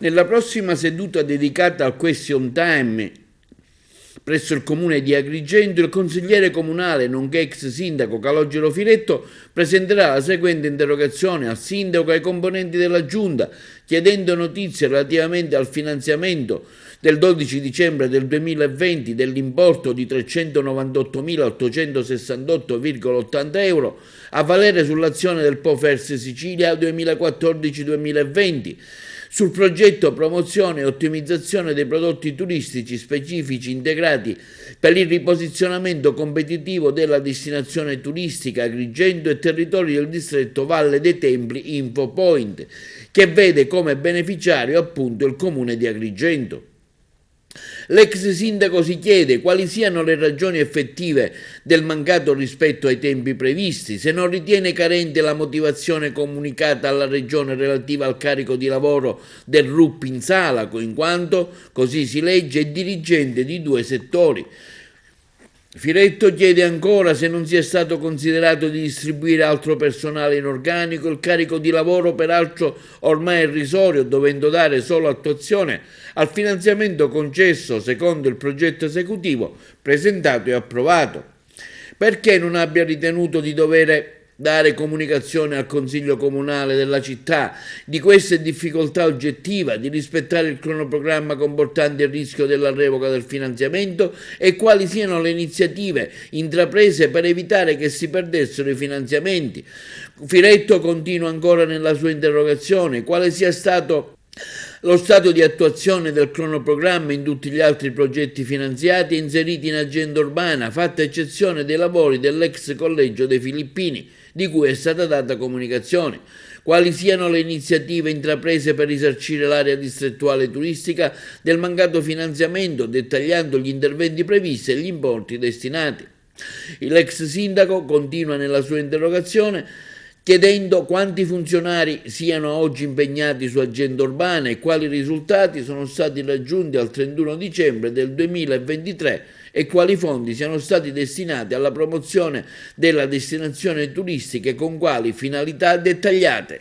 Nella prossima seduta dedicata al question time presso il comune di Agrigento, il consigliere comunale, nonché ex sindaco Calogero Firetto, presenterà la seguente interrogazione al sindaco e ai componenti della giunta, chiedendo notizie relativamente al finanziamento del 12 dicembre del 2020 dell'importo di 398.868,80 euro a valere sull'azione del POFERS Sicilia 2014-2020, sul progetto promozione e ottimizzazione dei prodotti turistici specifici integrati per il riposizionamento competitivo della destinazione turistica Agrigento e territori del distretto Valle dei Templi Infopoint, che vede come beneficiario appunto il comune di Agrigento. L'ex sindaco si chiede quali siano le ragioni effettive del mancato rispetto ai tempi previsti, se non ritiene carente la motivazione comunicata alla regione relativa al carico di lavoro del RUP in Salaco, in quanto, così si legge, è dirigente di 2 settori. Firetto chiede ancora se non sia stato considerato di distribuire altro personale in organico, il carico di lavoro peraltro ormai irrisorio, dovendo dare solo attuazione al finanziamento concesso secondo il progetto esecutivo presentato e approvato. Perché non abbia ritenuto di dover dare comunicazione al Consiglio Comunale della città di questa difficoltà oggettiva di rispettare il cronoprogramma comportante il rischio della revoca del finanziamento e quali siano le iniziative intraprese per evitare che si perdessero i finanziamenti. Firetto continua ancora nella sua interrogazione quale sia stato lo stato di attuazione del cronoprogramma in tutti gli altri progetti finanziati e inseriti in agenda urbana, fatta eccezione dei lavori dell'ex collegio dei Filippini, di cui è stata data comunicazione. Quali siano le iniziative intraprese per risarcire l'area distrettuale turistica del mancato finanziamento, dettagliando gli interventi previsti e gli importi destinati. L'ex sindaco continua nella sua interrogazione chiedendo quanti funzionari siano oggi impegnati su agenda urbana e quali risultati sono stati raggiunti al 31 dicembre del 2023 e quali fondi siano stati destinati alla promozione della destinazione turistica e con quali finalità dettagliate.